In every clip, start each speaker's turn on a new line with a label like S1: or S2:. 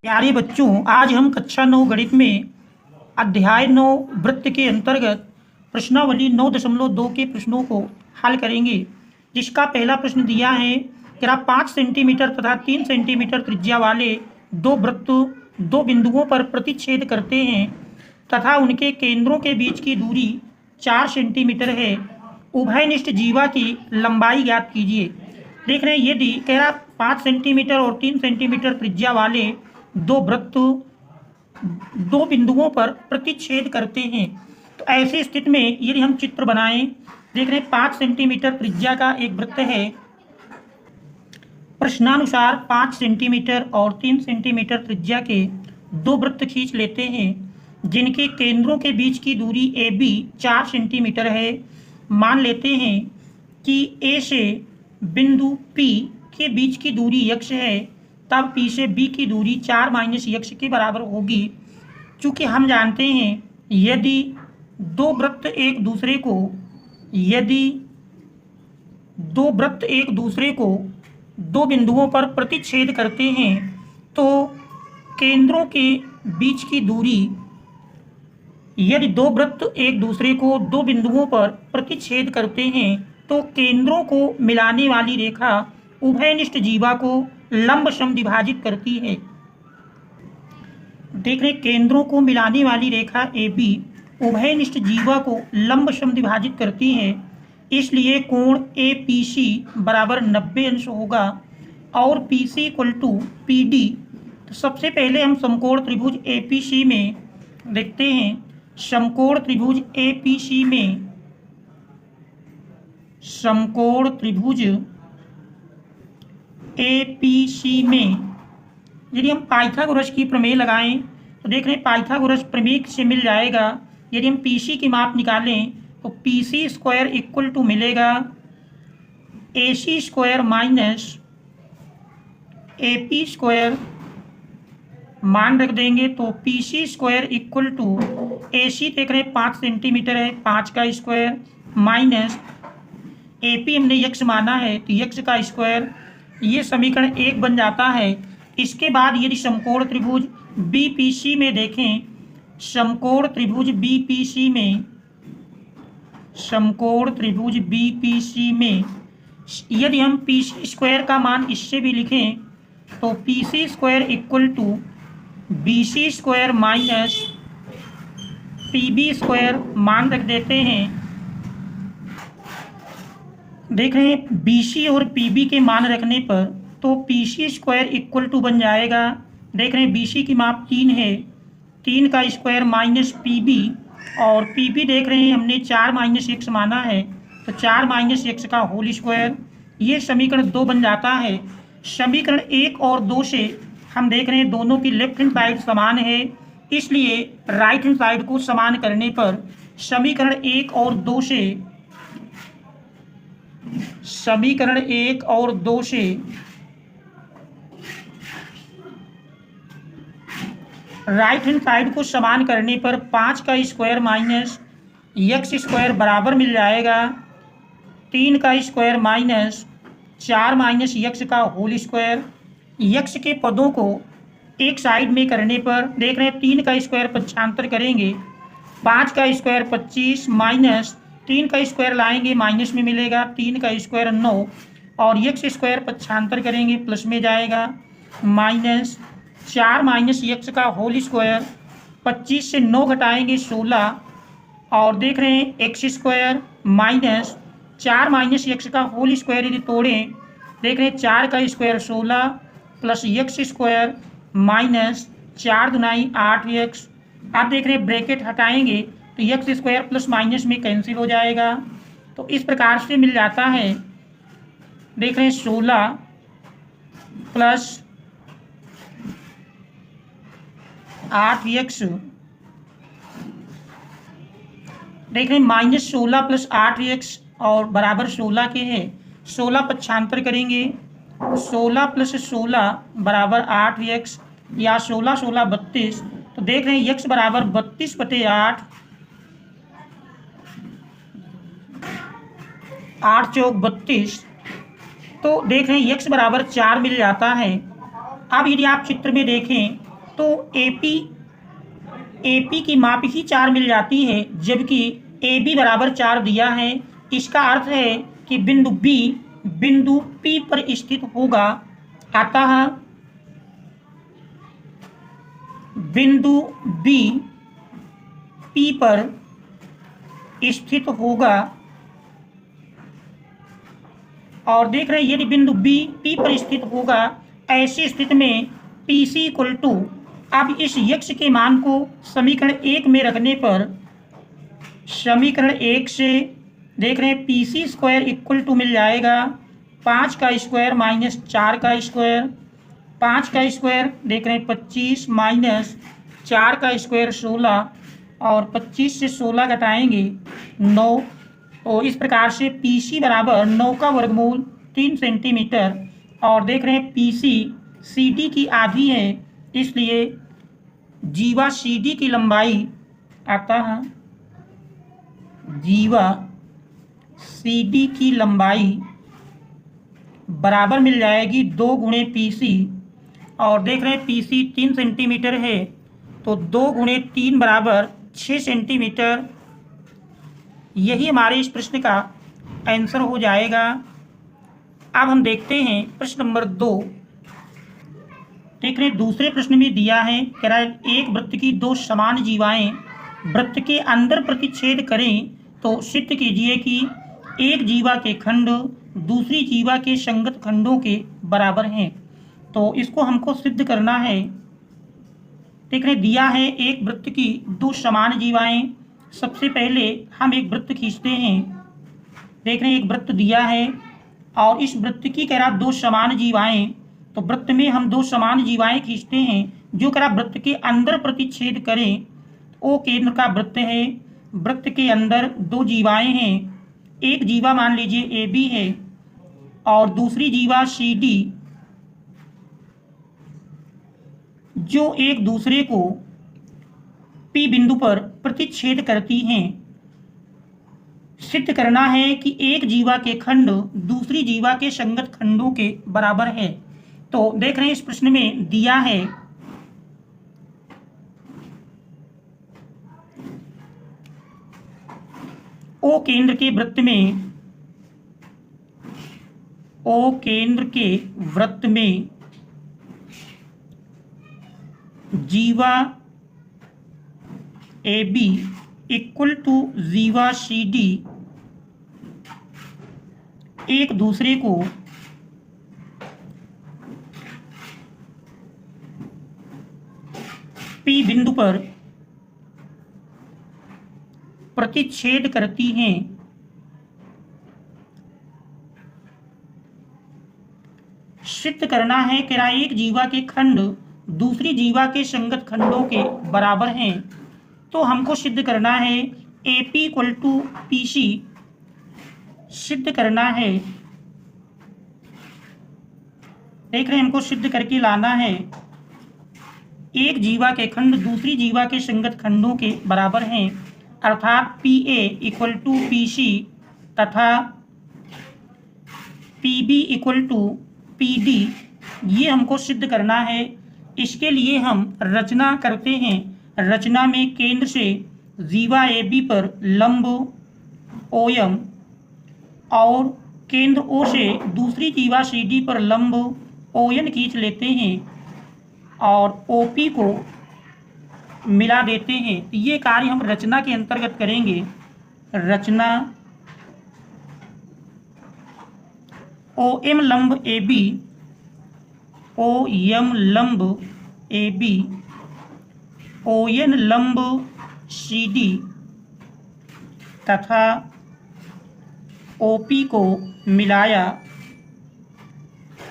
S1: प्यारे बच्चों, आज हम कक्षा 9 गणित में अध्याय 9 वृत्त के अंतर्गत प्रश्नावली 9.2 के प्रश्नों को हल करेंगे, जिसका पहला प्रश्न दिया है कि 5 सेंटीमीटर तथा 3 सेंटीमीटर त्रिज्या वाले दो वृत्त दो बिंदुओं पर प्रतिच्छेद करते हैं तथा उनके केंद्रों के बीच की दूरी 4 सेंटीमीटर है। उभयनिष्ठ जीवा की लंबाई ज्ञात कीजिए। देख रहे हैं यदि 5 सेंटीमीटर और 3 सेंटीमीटर त्रिज्या वाले दो वृत्त दो बिंदुओं पर प्रतिच्छेद करते हैं, तो ऐसी स्थिति में यदि हम चित्र बनाएं, देख रहे हैं 5 सेंटीमीटर त्रिज्या का एक वृत्त है। प्रश्नानुसार 5 सेंटीमीटर और 3 सेंटीमीटर त्रिज्या के दो वृत्त खींच लेते हैं जिनके केंद्रों के बीच की दूरी AB 4 सेंटीमीटर है। मान लेते हैं कि A से बिंदु P के बीच की दूरी x है, तब P से B की दूरी 4 माइनस x के बराबर होगी। चूँकि हम जानते हैं यदि दो वृत्त एक दूसरे को दो बिंदुओं पर प्रतिच्छेद करते हैं तो केंद्रों के बीच की दूरी यदि दो वृत्त एक दूसरे को दो बिंदुओं पर प्रतिच्छेद करते हैं तो केंद्रों को मिलाने वाली रेखा उभयनिष्ठ जीवा को लंब समद्विभाजित करती है। देख रहे केंद्रों को मिलाने वाली रेखा AB उभयनिष्ठ जीवा को लंब समद्विभाजित करती है, इसलिए कोण APC बराबर 90 अंश होगा और PC इक्वल टू PD। तो सबसे पहले हम समकोण त्रिभुज APC में देखते हैं। समकोण त्रिभुज APC में यदि हम पाइथागोरस की प्रमेय लगाएं तो देख रहे हैं पाइथागोरस प्रमेय से मिल जाएगा। यदि हम PC की माप निकालें तो PC स्क्वायर इक्वल टू मिलेगा AC square minus AP square. मान रख देंगे तो PC square equal to AC देख रहे हैं 5 सेंटीमीटर है, 5 का स्क्वायर माइनस AP हमने x माना है तो x का स्क्वायर। ये समीकरण 1 बन जाता है। इसके बाद यदि समकोण त्रिभुज BPC में देखें, समकोण त्रिभुज BPC में यदि हम PC स्क्वायर का मान इससे भी लिखें तो PC square equal to BC square minus PB square. मान रख देते हैं। देख रहे हैं BC और PB के मान रखने पर तो PC स्क्वायर इक्वल टू बन जाएगा। देख रहे हैं BC की माप 3 है, 3 का स्क्वायर माइनस PB और PB देख रहे हैं हमने 4 माइनस x माना है तो 4 माइनस x का होल स्क्वायर। ये समीकरण 2 बन जाता है। समीकरण 1 और 2 से हम देख रहे हैं दोनों की लेफ्ट हैंड साइड समान है, इसलिए राइट हैंड साइड को समान करने पर समीकरण 1 और 2 से राइट हैंड साइड को समान करने पर 5 का स्क्वायर माइनस x स्क्वायर बराबर मिल जाएगा 3 का स्क्वायर माइनस 4 माइनस x का होल स्क्वायर। x के पदों को एक साइड में करने पर देख रहे हैं 3 का स्क्वायर पक्षांतर करेंगे, 5 का स्क्वायर 25 माइनस 3 का स्क्वायर लाएंगे माइनस में मिलेगा 3 का स्क्वायर 9 और x स्क्वायर पक्षांतर करेंगे प्लस में जाएगा माइनस 4 माइनस x का होल स्क्वायर। 25 से 9 घटाएंगे 16 और देख रहे हैं x square minus 4 minus x का होल स्क्वायर यदि तोड़ें, देख रहे हैं 4 का square 16 plus x square minus 4 Dunai 8x। आप देख रहे हैं ब्रैकेट हटाएंगे तो x स्क्वायर प्लस माइनस में कैंसिल हो जाएगा। तो इस प्रकार से मिल जाता है। देख रहे हैं 16 प्लस 8x, देख रहे हैं माइनस 16 प्लस 8x और बराबर 16 के है। 16 पक्षांतर करेंगे, 16 प्लस 16 बराबर 8x या 16 16 32। तो देख रहे हैं x बराबर 32/8, 8 चौक 32। तो देख रहे हैं x बराबर 4 मिल जाता है। अब यदि आप चित्र में देखें तो AP की माप ही 4 मिल जाती है, जबकि AB बराबर 4 दिया है। इसका अर्थ है कि बिंदु B बिंदु P पर स्थित होगा। अतः बिंदु B P पर स्थित होगा। और देख रहे हैं यदि बिंदु B P पर स्थित होगा, ऐसी स्थिति में PC इक्वल टू, अब इस यक्ष के मान को समीकरण 1 में रखने पर समीकरण 1 से देख रहे हैं PC स्क्वायर इक्वल टू मिल जाएगा 5 का स्क्वायर माइनस 4 का स्क्वायर। 5 का स्क्वायर देख रहे हैं 25 माइनस 4 का स्क्वायर 16, और 25 से 16 घटाएंगे 9। तो इस प्रकार से PC बराबर 9 का वर्गमूल 3 सेंटीमीटर। और देख रहे हैं PC CD की आधी है, इसलिए जीवा CD की लंबाई, अतः जीवा CD की लंबाई बराबर मिल जाएगी 2 गुणे PC। और देख रहे हैं PC 3 सेंटीमीटर है, तो 2 गुणे 3 बराबर 6 सेंटीमीटर। यही हमारे इस प्रश्न का आंसर हो जाएगा। अब हम देखते हैं प्रश्न नंबर 2। देख रहे हैं दूसरे प्रश्न में दिया है, कह रहा है एक वृत्त की 2 समान जीवाएं वृत्त के अंदर प्रतिच्छेद करें तो सिद्ध कीजिए कि एक जीवा के खंड दूसरी जीवा के संगत खंडों के बराबर हैं। तो इसको हमको सिद्ध करना है। देख रहे दिया है एक वृत्त की 2 समान जीवाएं। सबसे पहले हम एक वृत्त खींचते हैं। देख रहे हैं एक वृत्त दिया है और इस वृत्त की कह रहा 2 समान जीवाएं। तो वृत्त में हम 2 समान जीवाएं खींचते हैं जो कह रहा वृत्त के अंदर प्रतिच्छेद करें। ओ केंद्र का वृत्त है, वृत्त के अंदर 2 जीवाएं हैं। एक जीवा मान लीजिए AB है और दूसरी जीवा CD, जो एक दूसरे को P बिंदु पर प्रतिच्छेद करती हैं। सिद्ध करना है कि एक जीवा के खंड दूसरी जीवा के संगत खंडों के बराबर है। तो देख रहे हैं इस प्रश्न में दिया है O केंद्र के वृत्त में, O केंद्र के वृत्त में जीवा AB इक्वल टू जीवा CD एक दूसरे को P बिंदु पर प्रतिच्छेद करती हैं। सिद्ध करना है कि एक जीवा के खंड दूसरी जीवा के संगत खंडों के बराबर हैं। तो हमको सिद्ध करना है AP इक्वल टू PC सिद्ध करना है। देख रहे हैं हमको सिद्ध करके लाना है एक जीवा के खंड दूसरी जीवा के संगत खंडों के बराबर हैं, अर्थात PA इक्वल टू PC तथा PB इक्वल टू PD। ये हमको सिद्ध करना है। इसके लिए हम रचना करते हैं। रचना में केंद्र से जीवा AB पर लंब OM और केंद्र O से दूसरी जीवा CD पर लंब ON खींच लेते हैं और OP को मिला देते हैं। ये कार्य हम रचना के अंतर्गत करेंगे। रचना OM लंब AB, OM लंब AB, ON लंब CD तथा OP को मिलाया।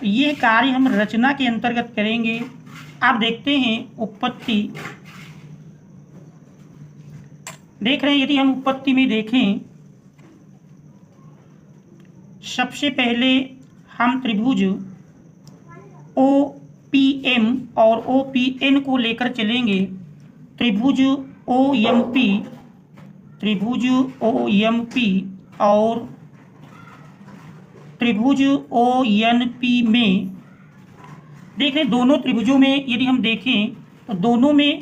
S1: ये कार्य हम रचना के अंतर्गत करेंगे। आप देखते हैं उत्पत्ति। देख रहे हैं यदि हम उत्पत्ति में देखें, सबसे पहले हम त्रिभुज OPM और OPN को लेकर चलेंगे। त्रिभुज OMP और त्रिभुज ONP में देख रहे दोनों त्रिभुजों में यदि हम देखें तो दोनों में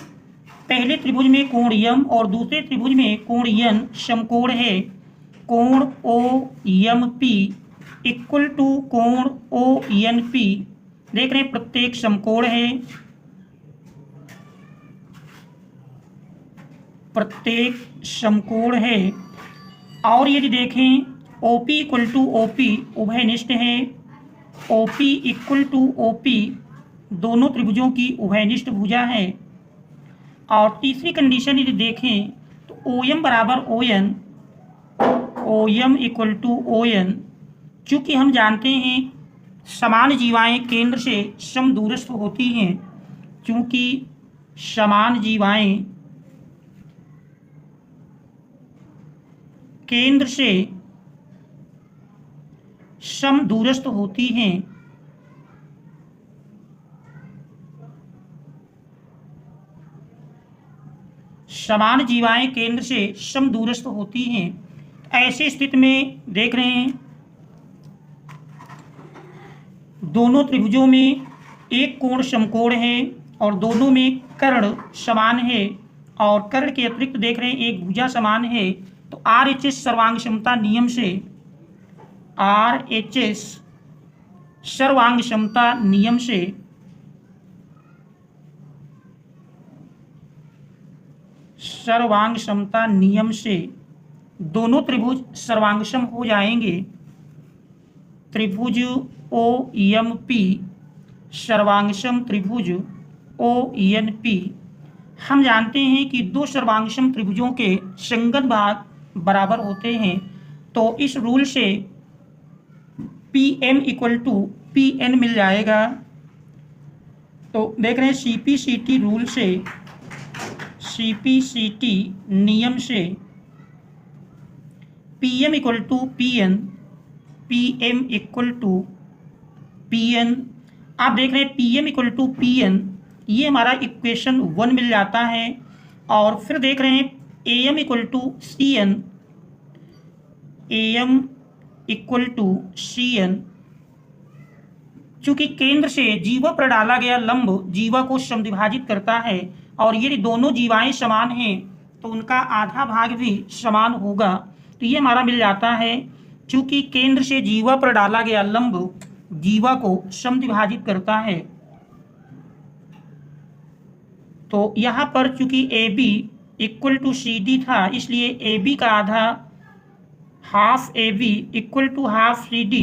S1: पहले त्रिभुज में कोण यम और दूसरे त्रिभुज में कोण यन समकोण है। कोण ओ यम पी इक्वल टू कोण ओ एन पी। देख रहे हैं प्रत्येक समकोण है, प्रत्येक समकोण है। और यदि देखें OP इक्वल टू OP उभयनिष्ठ है, OP इक्वल टू OP दोनों त्रिभुजों की उभयनिष्ठ भुजा है। और तीसरी कंडीशन यदि देखें तो OM बराबर ON, OM equal to ON। चूँकि हम जानते हैं समान जीवाएं केंद्र से समदूरस्थ होती हैं, चूँकि समान जीवाएं केंद्र से समदूरस्थ होती हैं, समान जीवाएं केंद्र से समदूरस्थ होती हैं। ऐसी स्थिति में देख रहे हैं दोनों त्रिभुजों में एक कोण समकोण है और दोनों में कर्ण समान है, और कर्ण के अतिरिक्त देख रहे हैं एक भुजा समान है। तो RHS सर्वांग क्षमता नियम से, RHS सर्वांग क्षमता नियम से सर्वांग क्षमता नियम से दोनों त्रिभुज सर्वांगसम हो जाएंगे। त्रिभुज OMP सर्वांगसम त्रिभुज ONP। हम जानते हैं कि दो सर्वांगसम त्रिभुजों के संगत भाग बराबर होते हैं, तो इस रूल से PM इक्वल टू PN मिल जाएगा। तो देख रहे हैं CPCT रूल से, CPCT नियम से PM equal to PN, PM equal to PN। आप देख रहे हैं PM इक्वल टू PN, ये हमारा इक्वेशन 1 मिल जाता है। और फिर देख रहे हैं AM equal to CN, AM equal to CN। चूंकि केंद्र से जीवा पर डाला गया लंब जीवा को समद्विभाजित करता है, और यदि दोनों जीवाएं समान हैं तो उनका आधा भाग भी समान होगा। तो ये हमारा मिल जाता है, चूंकि केंद्र से जीवा पर डाला गया लंब जीवा को समद्विभाजित करता है। तो यहाँ पर चूंकि AB इक्वल टू CD था, इसलिए AB का आधा half AB equal to half CD।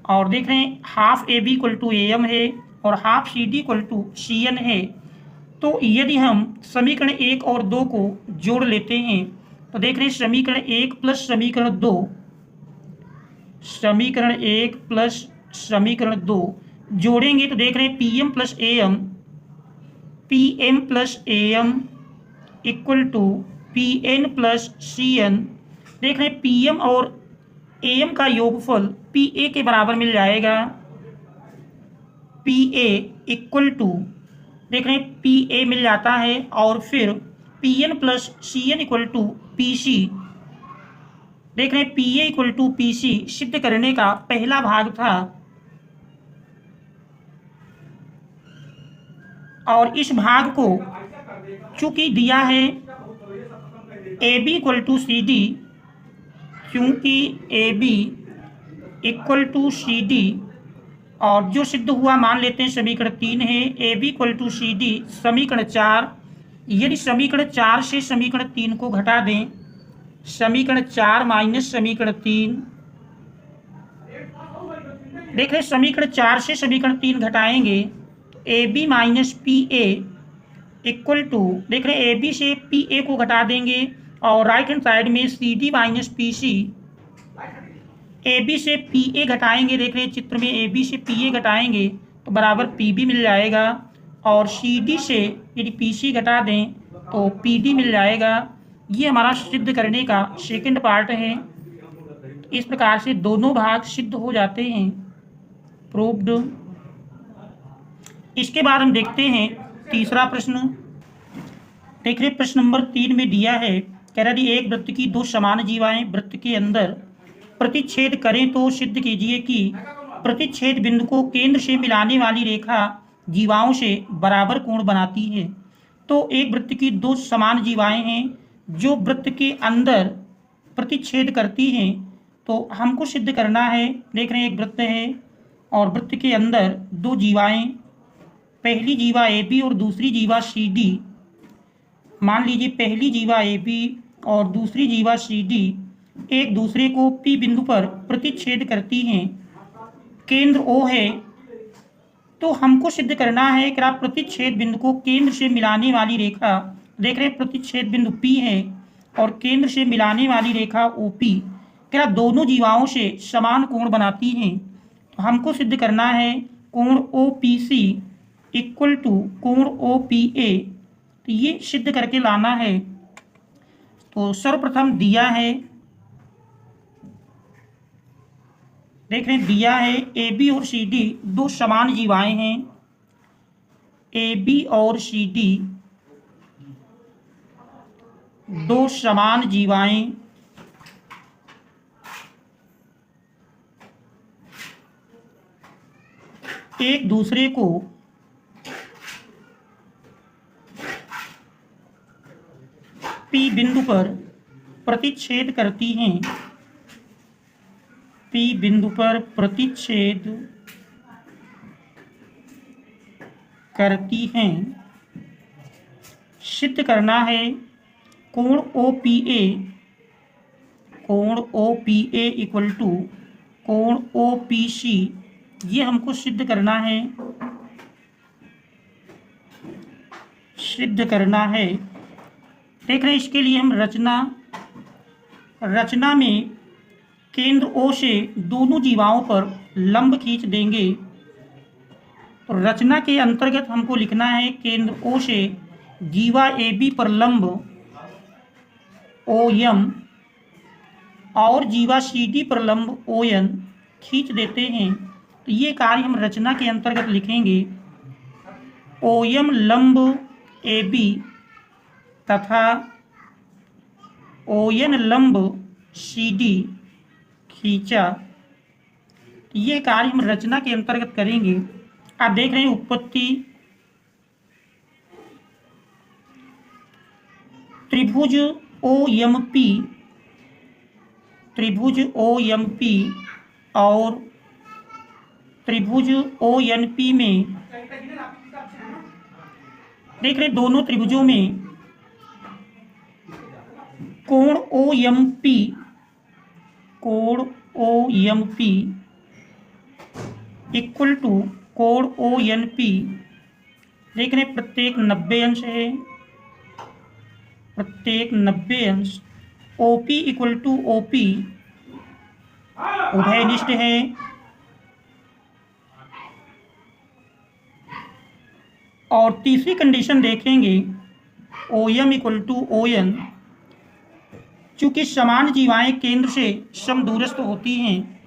S1: और देख रहे हैं half AB equal to AM है और half CD equal to CN है। तो यदि हम समीकरण 1 और 2 को जोड़ लेते हैं तो देख रहे हैं समीकरण 1 प्लस समीकरण 2, समीकरण 1 प्लस समीकरण 2 जोड़ेंगे तो देख रहे हैं PM plus AM, PM plus AM equal to PN plus CN। देख रहे हैं PM और AM का योगफल PA के बराबर मिल जाएगा। PA इक्वल टू देख रहे हैं PA मिल जाता है, और फिर PN plus CN equal to PC। देख रहे हैं PA इक्वल टू PC सिद्ध करने का पहला भाग था, और इस भाग को चूंकि दिया है AB इक्वल टू CD, क्योंकि AB इक्वल टू CD, और जो सिद्ध हुआ मान लेते हैं समीकरण 3 है। AB इक्वल टू CD समीकरण 4, यदि समीकरण 4 से समीकरण 3 को घटा दें, समीकरण 4 माइनस समीकरण 3, देख रहे समीकरण 4 से समीकरण 3 घटाएंगे तो AB minus PA equal to देख रहे AB से PA को घटा देंगे, और राइट हैंड साइड में CD माइनस PC, AB से PA घटाएंगे, देख रहे चित्र में AB से PA घटाएंगे तो बराबर PB मिल जाएगा, और CD से यदि PC घटा दें तो PD मिल जाएगा। ये हमारा सिद्ध करने का सेकंड पार्ट है। इस प्रकार से दोनों भाग सिद्ध हो जाते हैं, प्रूव्ड। इसके बाद हम देखते हैं तीसरा प्रश्न। देख रहे प्रश्न नंबर 3 में दिया है, कह रहा है एक वृत्त की दो समान जीवाएं वृत्त के अंदर प्रतिच्छेद करें तो सिद्ध कीजिए कि प्रतिच्छेद बिंदु को केंद्र से मिलाने वाली रेखा जीवाओं से बराबर कोण बनाती है। तो एक वृत्त की दो समान जीवाएं हैं जो वृत्त के अंदर प्रतिच्छेद करती हैं। तो हमको सिद्ध करना है, देख रहे हैं एक वृत्त है और वृत्त के अंदर दो जीवाएं, पहली जीवा ए बी और दूसरी जीवा सी डी। मान लीजिए पहली जीवा ए बी और दूसरी जीवा सी डी एक दूसरे को पी बिंदु पर प्रतिच्छेद करती हैं। केंद्र ओ है, तो हमको सिद्ध करना है कि आप प्रतिच्छेद बिंदु को केंद्र से मिलाने वाली रेखा, देख रहे हैं प्रतिच्छेद बिंदु पी है और केंद्र से मिलाने वाली रेखा ओ पी क्या दोनों जीवाओं से समान कोण बनाती हैं। तो हमको सिद्ध करना है कोण O P C equal to कोण ओ पी ए। तो ये सिद्ध करके लाना है। तो सर्वप्रथम दिया है, देख रहे हैं दिया है ए बी और सी डी दो समान जीवाएं हैं। ए बी और सी डी दो समान जीवाएं एक दूसरे को पी बिंदु पर प्रतिच्छेद करती हैं। पी बिंदु पर प्रतिच्छेद करती हैं। सिद्ध करना है कोण ओ पी ए, कोण O P A equal to कोण ओ पी सी। ये हमको सिद्ध करना है, सिद्ध करना है। देख रहे हैं इसके लिए हम रचना में केंद्र ओ से दोनों जीवाओं पर लंब खींच देंगे। तो रचना के अंतर्गत हमको लिखना है केंद्र ओ से जीवा ए बी पर लंब ओ एम और जीवा सी डी पर लंब ओ एन खींच देते हैं। तो ये कार्य हम रचना के अंतर्गत लिखेंगे। ओ एम लंब ए बी तथा ओ एन लंब सी डी खींचा। ये कार्य हम रचना के अंतर्गत करेंगे। आप देख रहे हैं उत्पत्ति त्रिभुज ओ एम पी, त्रिभुज ओ एम पी और त्रिभुज ओ एन पी में देख रहे दोनों त्रिभुजों में कोण ओ एम पी, कोण O M P equal to कोण ओ एन पी। देख रहे प्रत्येक 90 अंश है, प्रत्येक 90 अंश। O P equal to O P उभयनिष्ठ है। और तीसरी कंडीशन देखेंगे O M equal to O N. चूंकि समान जीवाएं केंद्र से समदूरस्थ होती हैं,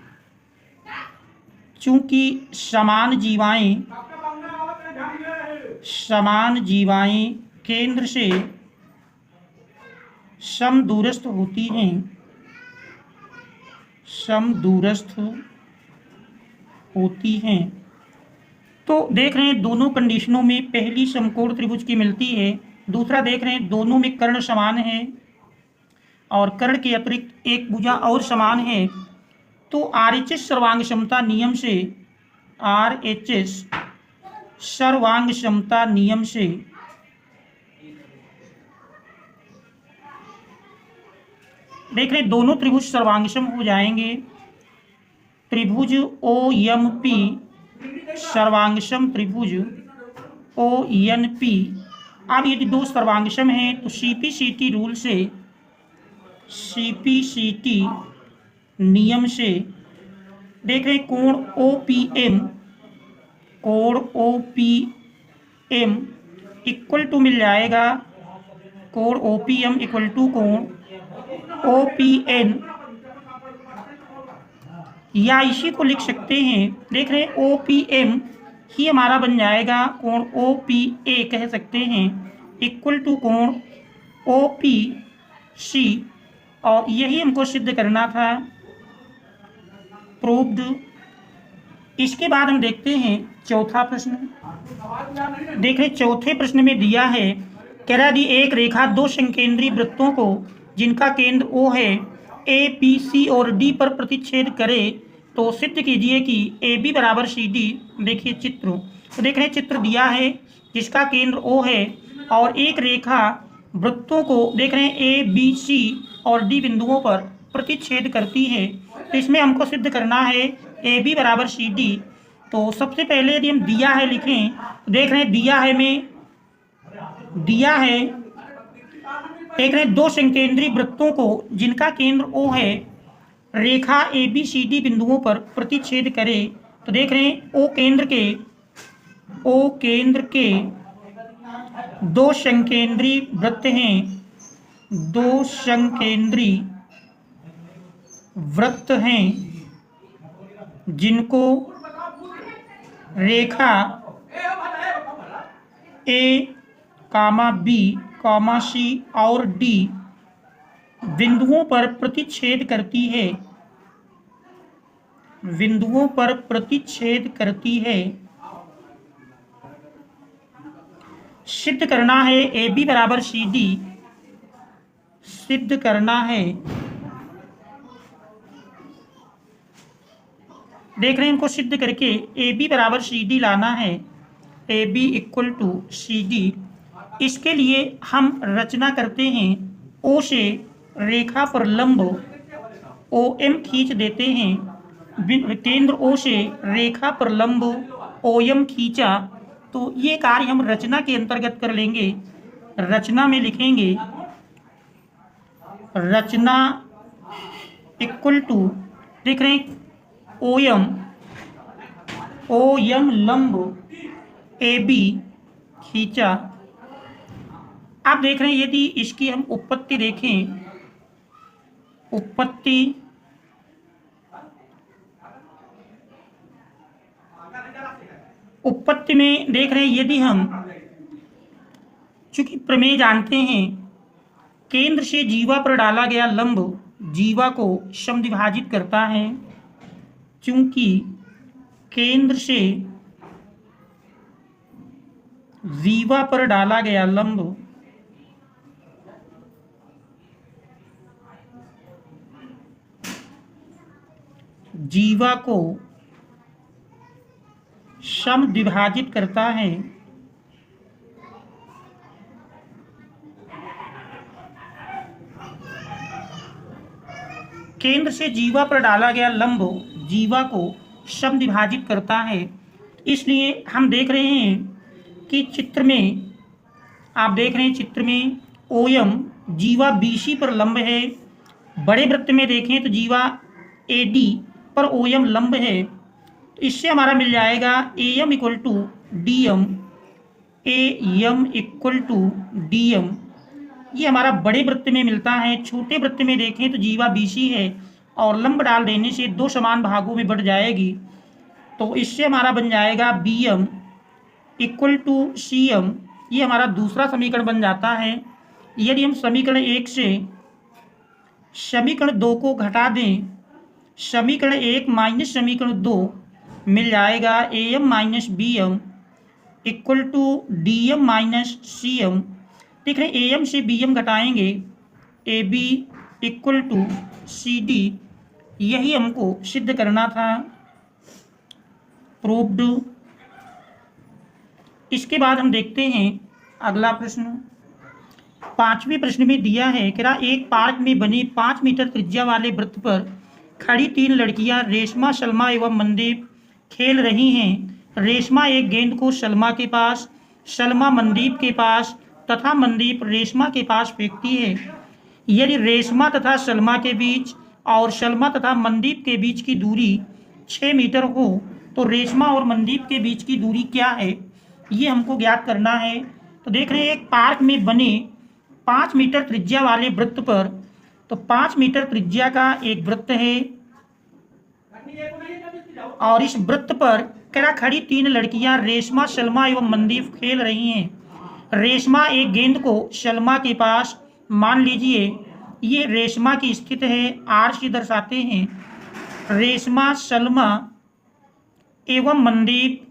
S1: चूंकि समान जीवाएं केंद्र से समदूरस्थ होती हैं, समदूरस्थ होती हैं। तो देख रहे हैं दोनों कंडीशनों में पहली समकोण त्रिभुज की मिलती है। दूसरा देख रहे हैं दोनों में कर्ण समान है और कर्ण के अतिरिक्त एक भुजा और समान है। तो आरएचएस सर्वांग क्षमता नियम से, आरएचएस सर्वांग क्षमता नियम से देख रहे हैं दोनों त्रिभुज सर्वांगसम हो जाएंगे। त्रिभुज ओ एम पी सर्वांगसम त्रिभुज ओ एन पी। अब यदि दो सर्वांगसम हैं तो सीपीसीटी रूल से, सीपीसीटी नियम से देख रहे कोण ओ पी एम, कोण O P M equal to मिल जाएगा कोण O P M equal to कोण ओ पी एन, या इसी को लिख सकते हैं। देख रहे हैं ओ पी एम ही हमारा बन जाएगा कोण ओ पी ए कह सकते हैं इक्वल टू कोण ओ पी सी। और यही हमको सिद्ध करना था। प्रूव्ड इसके बाद हम देखते हैं चौथा प्रश्न। देख रहे चौथे प्रश्न में दिया है, कह रहा यदि एक रेखा दो संकेंद्रीय वृत्तों को जिनका केंद्र O है A, B, C और D पर प्रतिच्छेद करे तो सिद्ध कीजिए कि AB बराबर CD। देखिए चित्र, तो देख रहे चित्र दिया है जिसका केंद्र O है और एक रेखा वृत्तों को देख रहे हैं A, B, C और D बिंदुओं पर प्रतिच्छेद करती है। तो इसमें हमको सिद्ध करना है AB बराबर CD। तो सबसे पहले यदि हम दिया है लिखें, तो देख रहे हैं दिया है में दिया है देख रहे हैं दो संकेंद्रीय वृत्तों को जिनका केंद्र O है रेखा ABCD बिंदुओं पर प्रतिच्छेद करे। तो देख रहे हैं O केंद्र के दो संकेंद्रीय वृत्त हैं, दो संकेंद्रीय वृत्त हैं जिनको रेखा A, B, C और D बिंदुओं पर प्रतिच्छेद करती है, बिंदुओं पर प्रतिच्छेद करती है। सिद्ध करना है AB बराबर CD, सिद्ध करना है। देख रहे हैं इनको सिद्ध करके AB बराबर CD लाना है, AB इक्वल टू CD। इसके लिए हम रचना करते हैं, O से रेखा पर लंब OM खींच देते हैं, केंद्र O से रेखा पर लंब OM खींचा। तो ये कार्य हम रचना के अंतर्गत कर लेंगे। रचना में लिखेंगे रचना इक्वल टू देख रहे हैं OM लंब AB खींचा। आप देख रहे हैं यदि इसकी हम उत्पत्ति देखें, उत्पत्ति में देख रहे हैं यदि हम चूंकि प्रमेय जानते हैं, केंद्र से जीवा पर डाला गया लंब जीवा को समद्विभाजित करता है। चूंकि केंद्र से जीवा पर डाला गया लंब जीवा को समद्विभाजित करता है, केंद्र से जीवा पर डाला गया लंब जीवा को समद्विभाजित करता है। इसलिए हम देख रहे हैं कि चित्र में आप देख रहे हैं चित्र में OM जीवा BC पर लंब है। बड़े वृत्त में देखें तो जीवा AD पर OM लंब है। तो इससे हमारा मिल जाएगा AM equal to DM, AM equal to DM। ये हमारा बड़े वृत्त में मिलता है। छोटे वृत्त में देखें तो जीवा BC है और लंब डाल देने से दो समान भागों में बढ़ जाएगी। तो इससे हमारा बन जाएगा BM इक्वल टू CM। ये हमारा दूसरा समीकरण बन जाता है। यदि हम समीकरण 1 से समीकरण 2 को घटा दें, समीकरण 1 माइनस समीकरण 2 मिल जाएगा AM minus BM equal to DM minus CM। देख रहे हैं AM से BM घटाएंगे AB इक्वल टू CD। यही हमको सिद्ध करना था, प्रूव्ड। इसके बाद हम देखते हैं अगला प्रश्न। पांचवें प्रश्न में दिया है कि एक पार्क में बने 5 मीटर त्रिज्या वाले वृत्त पर खड़ी 3 लड़कियां रेशमा, सलमा एवं मनदीप खेल रही हैं। रेशमा एक गेंद को सलमा के पास, सलमा मनदीप के पास तथा मनदीप रेशमा के पास फेंकती है। यदि रेशमा तथा सलमा के बीच और सलमा तथा मनदीप के बीच की दूरी 6 मीटर हो तो रेशमा और मनदीप के बीच की दूरी क्या है, ये हमको ज्ञात करना है। तो देख रहे हैं एक पार्क में बने 5 मीटर त्रिज्या वाले वृत्त पर, तो 5 मीटर त्रिज्या का एक वृत्त है और इस वृत्त पर खड़ी 3 लड़कियां रेशमा, सलमा एवं मनदीप खेल रही हैं। रेशमा एक गेंद को सलमा के पास, मान लीजिए ये रेशमा की स्थिति है, R से दर्शाते हैं। रेशमा सलमा एवं मनदीप।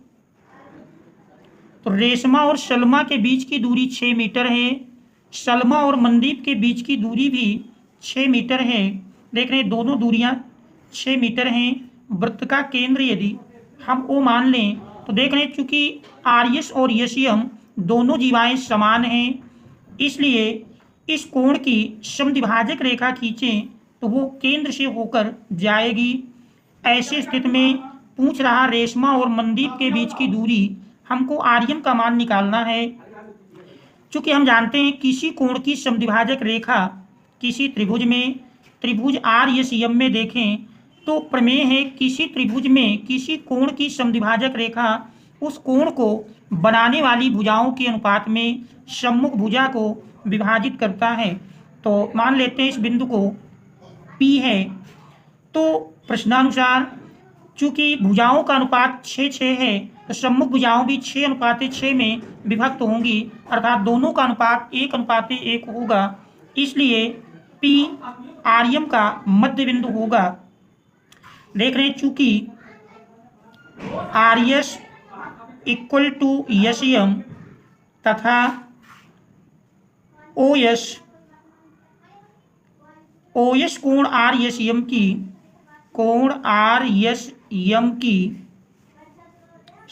S1: तो रेशमा और सलमा के बीच की दूरी 6 मीटर है। सलमा और मनदीप के बीच की दूरी भी 6 मीटर है। देख रहे हैं दोनों दूरियां 6 मीटर हैं। वृत्त का केंद्र यदि हम O मान लें तो देख रहे हैं चूंकि आर्यस और यशियम दोनों जीवाएं समान हैं, इसलिए इस कोण की समद्विभाजक रेखा खींचें तो वो केंद्र से होकर जाएगी। ऐसी स्थिति में पूछ रहा रेशमा और मनदीप के बीच की दूरी, हमको आर्यम का मान निकालना है। चूंकि हम जानते हैं किसी कोण की समद्विभाजक रेखा किसी त्रिभुज में, त्रिभुज RSM में देखें तो प्रमेय है किसी त्रिभुज में किसी कोण की समद्विभाजक रेखा उस कोण को बनाने वाली भुजाओं के अनुपात में सम्मुख भुजा को विभाजित करता है। तो मान लेते हैं इस बिंदु को P है। तो प्रश्नानुसार चूंकि भुजाओं का अनुपात 6:6 है तो सम्मुख भुजाओं भी 6:6 में विभक्त होंगी, अर्थात दोनों का अनुपात 1:1 होगा। इसलिए P आर्यम का मध्य बिंदु होगा। देख रहे हैं चूंकि आर्यस इक्वल टू यशियम तथा OS कोण RSM की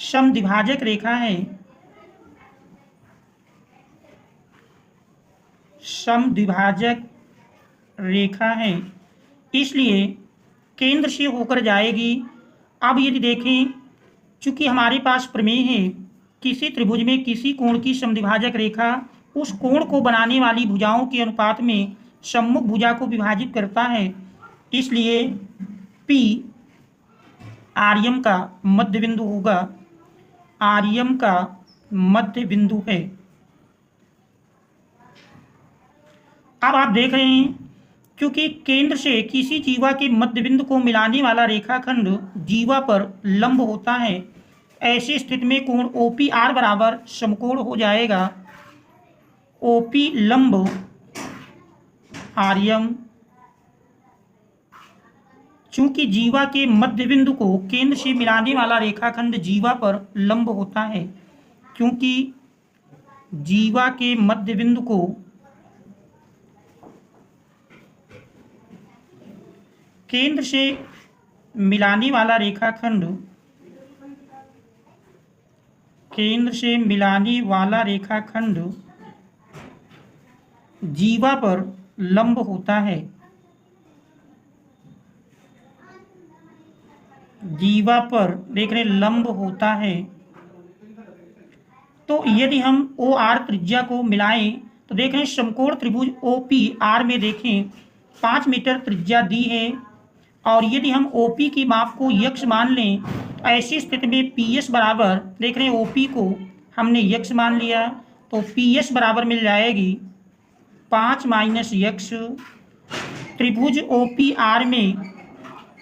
S1: समद्विभाजक रेखा है। समद्विभाजक रेखा है, इसलिए केंद्र से होकर जाएगी। अब यदि देखें चूंकि हमारे पास प्रमेय है किसी त्रिभुज में किसी कोण की समद्विभाजक रेखा उस कोण को बनाने वाली भुजाओं के अनुपात में सम्मुख भुजा को विभाजित करता है, इसलिए P आर्यम का मध्य बिंदु होगा। आर्यम का मध्य बिंदु है। अब आप देख रहे हैं क्योंकि केंद्र से किसी जीवा के मध्य बिंदु को मिलाने वाला रेखाखंड जीवा पर लंब होता है, ऐसी स्थिति में कोण OPR बराबर समकोण हो जाएगा। OP लंब आर्यम। चूंकि जीवा के मध्य बिंदु को केंद्र से मिलाने वाला रेखाखंड जीवा पर लंब होता है, क्योंकि जीवा के मध्य बिंदु को केंद्र से मिलाने वाला रेखाखंड जीवा पर लंब होता है। जीवा पर देख रहे लंब होता है। तो यदि हम OR त्रिज्या को मिलाएं तो देख रहे समकोण त्रिभुज OPR में देखें 5 मीटर त्रिज्या दी है, और यदि हम OP की माप को x मान लें तो ऐसी स्थिति में PS बराबर देख रहे हैं OP को हमने x मान लिया तो PS बराबर मिल जाएगी 5 - x। त्रिभुज OPR में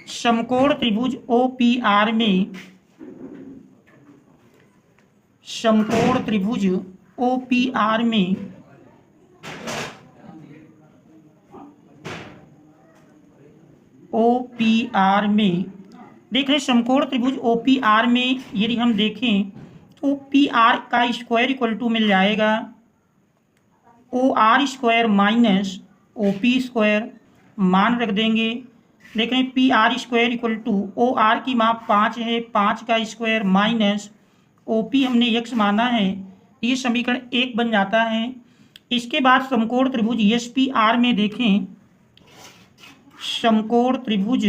S1: समकोण त्रिभुज OPR में समकोण त्रिभुज OPR में देख रहे समकोण त्रिभुज OPR में यदि हम देखें तो PR का स्क्वायर इक्वल टू मिल जाएगा OR square minus OP square, मान रख देंगे। देख रहे PR square equal to OR की माप 5 है, 5 का स्क्वायर माइनस OP हमने x माना है, ये समीकरण 1 बन जाता है। इसके बाद समकोण त्रिभुज SPR में देखें, समकोण त्रिभुज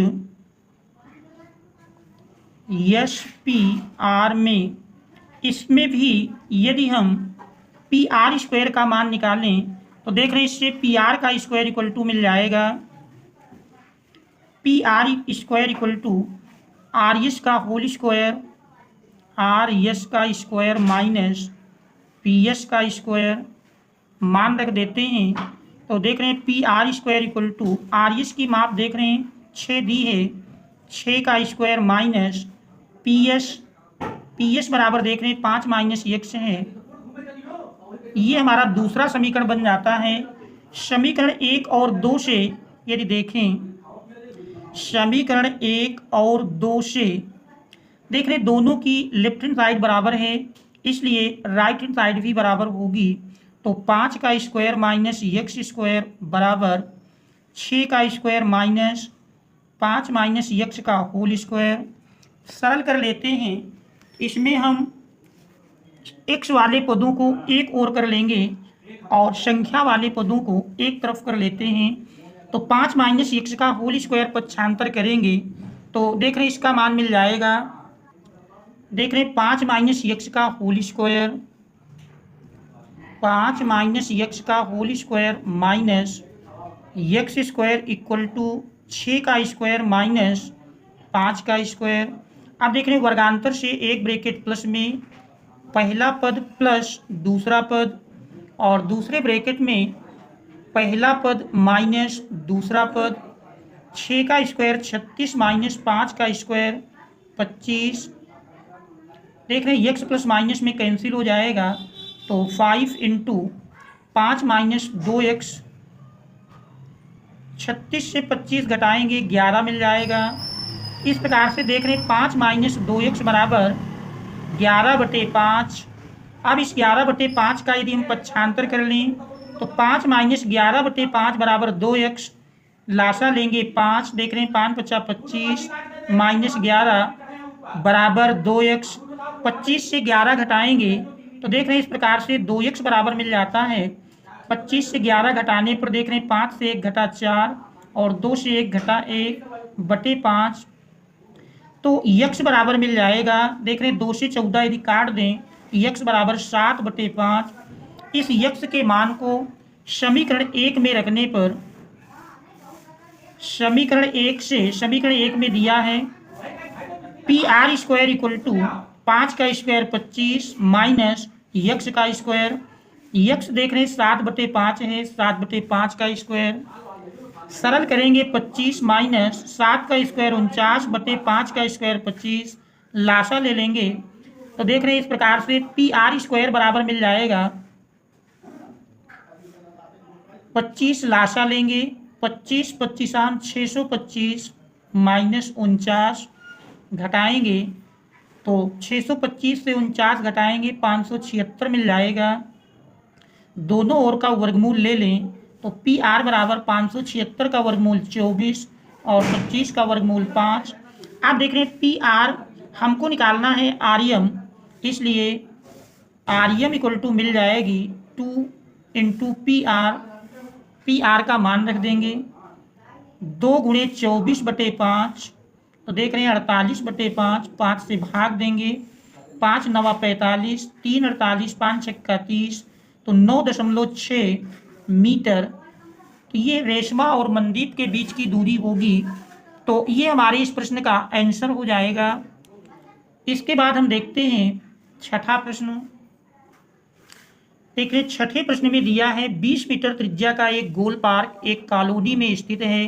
S1: SPR में इसमें भी यदि हम PR स्क्वायर का मान निकालें तो देख रहे हैं इससे PR का स्क्वायर इक्वल टू मिल जाएगा PR square equal to RS का होल स्क्वायर, RS का स्क्वायर माइनस PS का स्क्वायर, मान रख देते हैं। तो देख रहे हैं PR square equal to RS की माप देख रहे हैं 6 दी है, 6 का स्क्वायर माइनस PS बराबर देख रहे हैं 5 - x है। ये हमारा दूसरा समीकरण बन जाता है। समीकरण 1 और 2 से यदि देखें, समीकरण 1 और 2 से देख रहे दोनों की लेफ्ट हैंड साइड बराबर है, इसलिए राइट हैंड साइड भी बराबर होगी। तो 5 का स्क्वायर माइनस एक्स स्क्वायर बराबर 6 का स्क्वायर माइनस 5 माइनस एक्स का होल स्क्वायर। सरल कर लेते हैं, इसमें हम एक्स वाले पदों को एक ओर कर लेंगे और संख्या वाले पदों को एक तरफ कर लेते हैं। तो 5 माइनस एक्स का होल स्क्वायर पक्षांतर करेंगे तो देख रहे हैं इसका मान मिल जाएगा। देख रहे हैं 5 माइनस एक्स का होल स्क्वायर, 5 माइनस एक्स का whole square minus x square equal to 6 का स्क्वायर माइनस 5 का स्क्वायर। अब देख रहे हैं वर्गांतर से एक ब्रैकेट प्लस में पहला पद प्लस दूसरा पद और दूसरे ब्रैकेट में पहला पद माइनस दूसरा पद। 6 का स्क्वायर 36 माइनस 5 का स्क्वायर 25। देख रहे हैं एक्स प्लस माइनस में कैंसिल हो जाएगा तो 5 इंटू 5 माइनस 2x, 36 से 25 घटाएंगे 11 मिल जाएगा। इस प्रकार से देख रहे हैं 5 माइनस 2x बराबर 11/5। अब इस 11/5 का यदि हम पक्षांतर कर लें तो 5 माइनस 11/5 बराबर 2x, लासा लेंगे 5। देख रहे हैं 5 × 25 माइनस 11 बराबर 2x। 25 से 11 घटाएंगे तो देख रहे हैं इस प्रकार से 2x बराबर मिल जाता है। 25 से 11 घटाने पर देख रहे हैं 5 से 1 घटा 4 और 2 से 1 घटा 1/5। तो x बराबर मिल जाएगा। देख रहे हैं 2 से 14 यदि काट दें x बराबर 7/5। इस x के मान को समीकरण 1 में रखने पर समीकरण 1 में दिया है P R square equal to 5 का स्क्वायर 25 माइनस एक्स का स्क्वायर। एक्स देख रहे हैं 7/5 है, 7/5 का स्क्वायर। सरल करेंगे 25 माइनस 7 का स्क्वायर 49/5 का स्क्वायर 25, लासा ले लेंगे तो देख रहे हैं इस प्रकार से पी आर स्क्वायर बराबर मिल जाएगा 25, लासा लेंगे 25 25 625 माइनस 49 घटाएंगे तो 625 से 49 घटाएंगे 576 मिल जाएगा। दोनों ओर का वर्गमूल ले लें तो पी आर बराबर 576 का वर्गमूल 24 और 25 का वर्गमूल 5। आप देख रहे हैं पी आर हमको निकालना है आर्यम, इसलिए आर्यम इक्वल टू मिल जाएगी 2 इंटू पी आर का मान रख देंगे 2 × 24/5 तो देख रहे हैं 48/5, 5 से भाग देंगे 5 × 9 = 45, 3 48, 5 × 6 = 30 तो 9.6 मीटर। तो ये रेशमा और मनदीप के बीच की दूरी होगी। तो ये हमारे इस प्रश्न का आंसर हो जाएगा। इसके बाद हम देखते हैं छठा प्रश्न। देखिए छठे प्रश्न में दिया है 20 मीटर त्रिज्या का एक गोल पार्क एक कॉलोनी में स्थित है।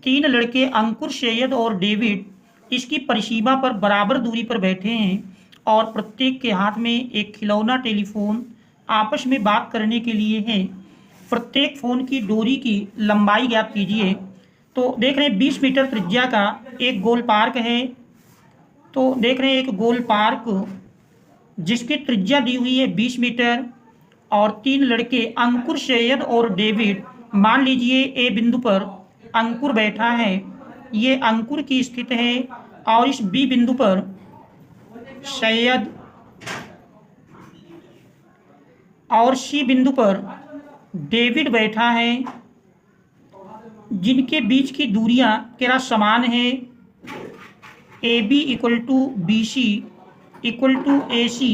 S1: 3 लड़के अंकुर, सैयद और डेविड इसकी परिसीमा पर बराबर दूरी पर बैठे हैं और प्रत्येक के हाथ में एक खिलौना टेलीफोन आपस में बात करने के लिए है। प्रत्येक फोन की डोरी की लंबाई ज्ञात कीजिए। तो देख रहे हैं 20 मीटर त्रिज्या का एक गोल पार्क है। तो देख रहे हैं एक गोल पार्क जिसकी त्रिज्या दी हुई है 20 मीटर और 3 लड़के अंकुर, सैयद और डेविड, मान लीजिए ए बिंदु पर अंकुर बैठा है, ये अंकुर की स्थिति है और इस बी बिंदु पर सैयद और सी बिंदु पर डेविड बैठा है, जिनके बीच की दूरियां केरा समान है। A B equal to B C equal to A C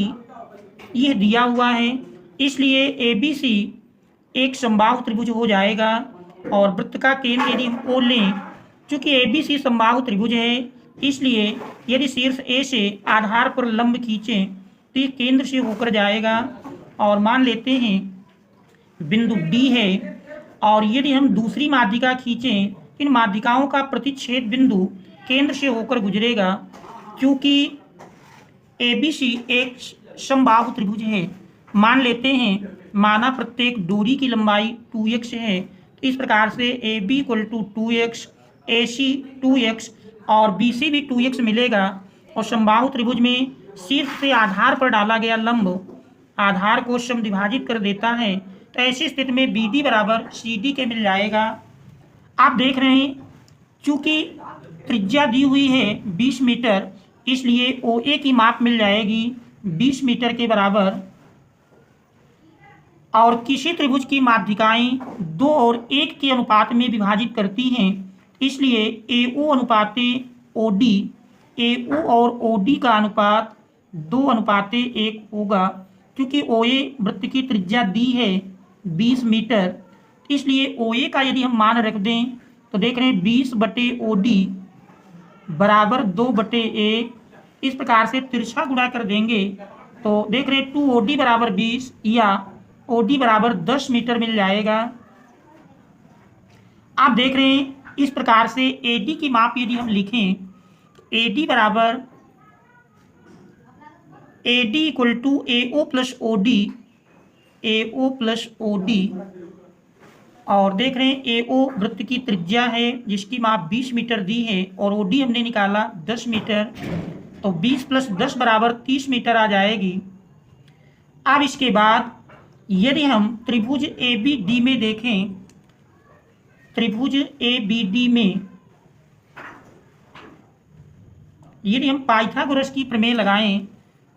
S1: यह दिया हुआ है, इसलिए ए बी सी एक समबाहु त्रिभुज हो जाएगा। और वृत्त का केंद्र यदि हम ओ लें, चूंकि ए बी सी समबाहु त्रिभुज है, इसलिए यदि शीर्ष ए से आधार पर लंब खींचें तो ये केंद्र से होकर जाएगा। और मान लेते हैं बिंदु डी है और यदि हम दूसरी माध्यिका खींचें, इन माध्यिकाओं का प्रतिच्छेद बिंदु केंद्र से होकर गुजरेगा। क्योंकि ए बी सी एक समबाहु त्रिभुज है, मान लेते हैं माना प्रत्येक डोरी की लंबाई 2x है, तो इस प्रकार से A B equal to 2x, A C 2x और बी सी भी 2x मिलेगा। और समबाहु त्रिभुज में शीर्ष से आधार पर डाला गया लंब आधार को समद्विभाजित कर देता है, तो ऐसी स्थिति में BD बराबर CD के मिल जाएगा। आप देख रहे हैं चूंकि त्रिज्या दी हुई है 20 मीटर, इसलिए OA की माप मिल जाएगी 20 मीटर के बराबर। और किसी त्रिभुज की माध्यिकाएं 2 और 1 के अनुपात में विभाजित करती हैं, इसलिए AO अनुपात OD, AO और OD का अनुपात 2:1 होगा। क्योंकि OA वृत्त की त्रिज्या दी है 20 मीटर, इसलिए OA का यदि हम मान रख दें तो देख रहे हैं 20/OD बराबर 2/1। इस प्रकार से तिरछा गुणा कर देंगे तो देख रहे हैं 2OD बराबर 20 या OD बराबर 10 मीटर मिल जाएगा। आप देख रहे हैं इस प्रकार से AD की माप यदि हम लिखें, AD बराबर AD equal to AO plus OD, AO plus OD। और देख रहे हैं AO वृत्त की त्रिज्या है जिसकी माप 20 मीटर दी है और OD हमने निकाला 10 मीटर, तो 20 + 10 बराबर 30 मीटर आ जाएगी। अब इसके बाद यदि हम त्रिभुज ABD में देखें, त्रिभुज ABD में यदि हम पाइथागोरस की प्रमेय लगाएं,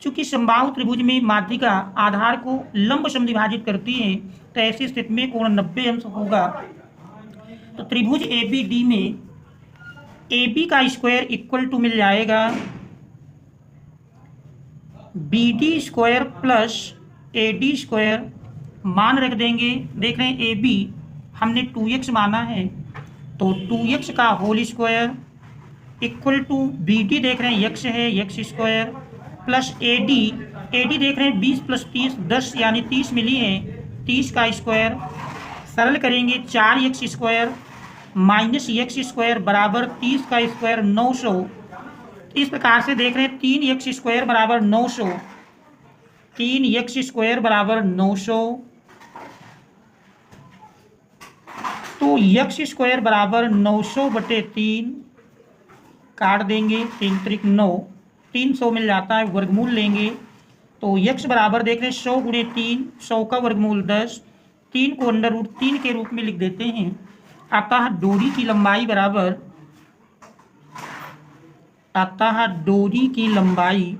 S1: चूंकि समबाहु त्रिभुज में माध्यिका आधार को लंब समद्विभाजित करती है, तो ऐसी स्थिति में कोण 90 अंश होगा। तो त्रिभुज ABD में AB का स्क्वायर इक्वल टू मिल जाएगा BD square plus AD square. मान रख देंगे, देख रहे हैं AB हमने 2x माना है, तो 2x का whole square equal to BD देख रहे हैं x है, x स्क्वायर प्लस AD देख रहे हैं 20 + 30 10 यानी 30 मिली है, 30 का स्क्वायर। सरल करेंगे 4x square minus x square बराबर 30 का स्क्वायर 900। इस प्रकार से देख रहे हैं 3x स्क्वायर बराबर 900, 3x स्क्वायर बराबर 900। तो x स्क्वायर बराबर 900/3 काट देंगे, 3 त्रिक 9, 300 मिल जाता है, वर्गमूल लेंगे तो x बराबर देख रहे हैं 100 × 3, 100 का वर्गमूल 10, 3 को √3 के रूप में लिख देते हैं। अतः डोरी की लंबाई बराबर, अतः डोरी की लंबाई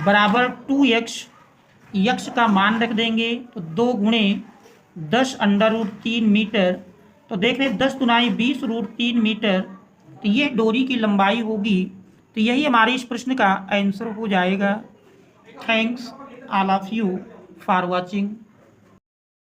S1: बराबर 2x, x का मान रख देंगे तो 2 × 10√3 मीटर, तो देख रहे हैं 10 × 20 √3 मीटर, तो ये डोरी की लंबाई होगी। तो यही हमारे इस प्रश्न का आंसर हो जाएगा। Thanks all of you for watching.